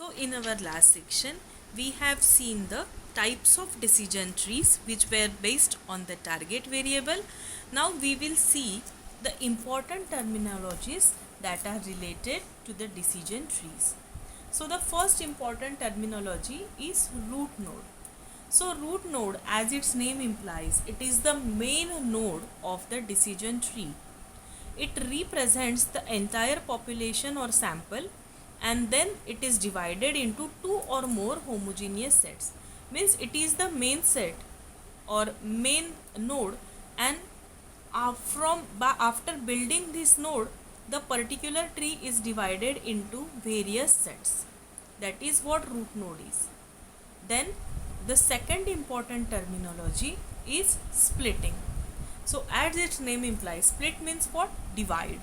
So in our last section, we have seen the types of decision trees which were based on the target variable. Now we will see the important terminologies that are related to the decision trees. So the first important terminology is root node. So root node, as its name implies, it is the main node of the decision tree. It represents the entire population or sample, and then it is divided into two or more homogeneous sets. Means it is the main set or main node, and after building this node, the particular tree is divided into various sets. That is what root node is. Then the second important terminology is splitting. So as its name implies, split means what? Divide.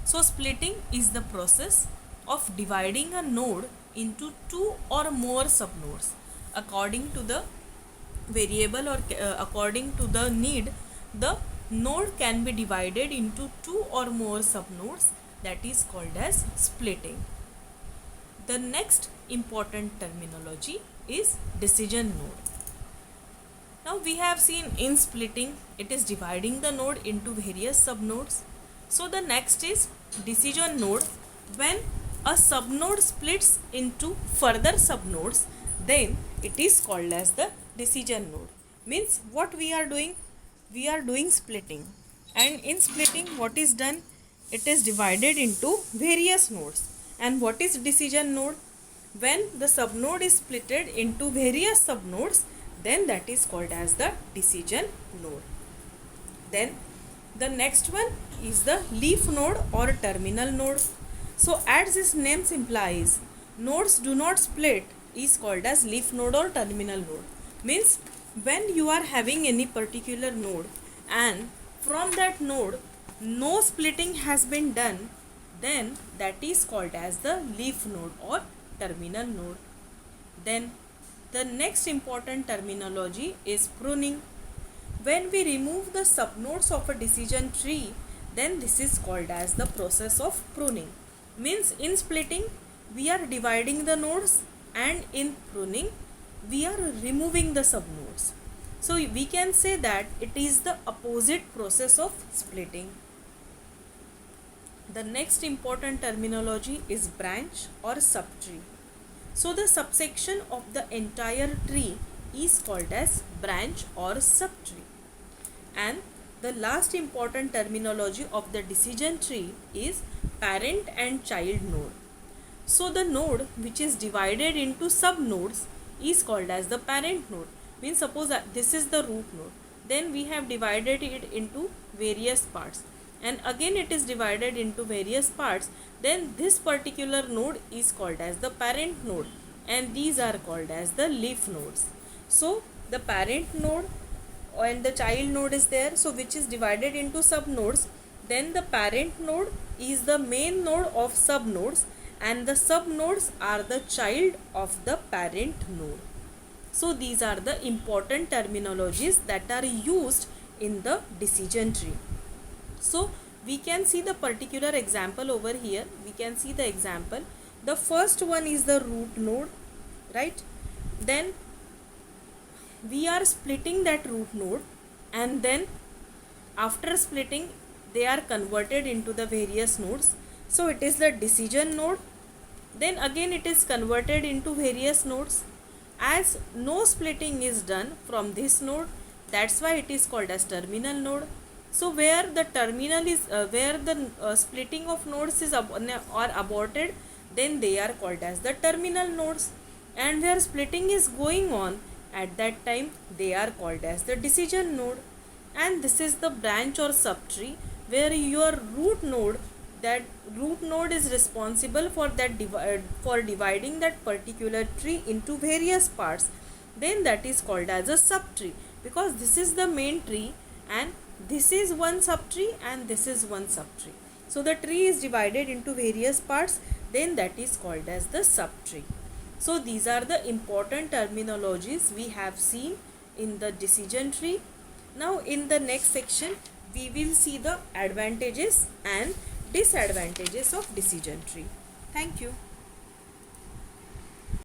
So splitting is the process of dividing a node into two or more subnodes according to the variable or according to the need. The node can be divided into two or more subnodes, that is called as splitting. The next important terminology is decision node. Now we have seen in splitting, it is dividing the node into various subnodes. So the next is decision node. When a subnode splits into further subnodes, then it is called as the decision node. Means what we are doing? We are doing splitting, and in splitting what is done? It is divided into various nodes. And what is decision node? When the subnode is splitted into various subnodes, then that is called as the decision node. Then the next one is the leaf node or terminal node. So as its name implies, nodes do not split is called as leaf node or terminal node. Means when you are having any particular node and from that node no splitting has been done, then that is called as the leaf node or terminal node. Then the next important terminology is pruning. When we remove the subnodes of a decision tree, then this is called as the process of pruning. Means in splitting we are dividing the nodes, and in pruning we are removing the subnodes. So we can say that it is the opposite process of splitting. The next important terminology is branch or subtree. So the subsection of the entire tree is called as branch or subtree. And the last important terminology of the decision tree is parent and child node. So the node which is divided into subnodes is called as the parent node. Means suppose that this is the root node, then we have divided it into various parts, and again it is divided into various parts, then this particular node is called as the parent node, and these are called as the leaf nodes. So the parent node and the child node is there, so which is divided into subnodes. Then the parent node is the main node of subnodes, and the subnodes are the child of the parent node. So these are the important terminologies that are used in the decision tree. So we can see the particular example over here. We can see the example. The first one is the root node, right? Then we are splitting that root node, and then after splitting they are converted into the various nodes. So it is the decision node. Then again it is converted into various nodes. As no splitting is done from this node, that's why it is called as terminal node. So where the terminal is where the splitting of nodes is aborted, then they are called as the terminal nodes, and where splitting is going on at that time, they are called as the decision node. And this is the branch or subtree, where your root node is responsible for that dividing that particular tree into various parts. Then that is called as a subtree, because this is the main tree and this is one subtree and this is one subtree. So the tree is divided into various parts, then that is called as the subtree. So these are the important terminologies we have seen in the decision tree. Now in the next section we will see the advantages and disadvantages of decision tree. Thank you.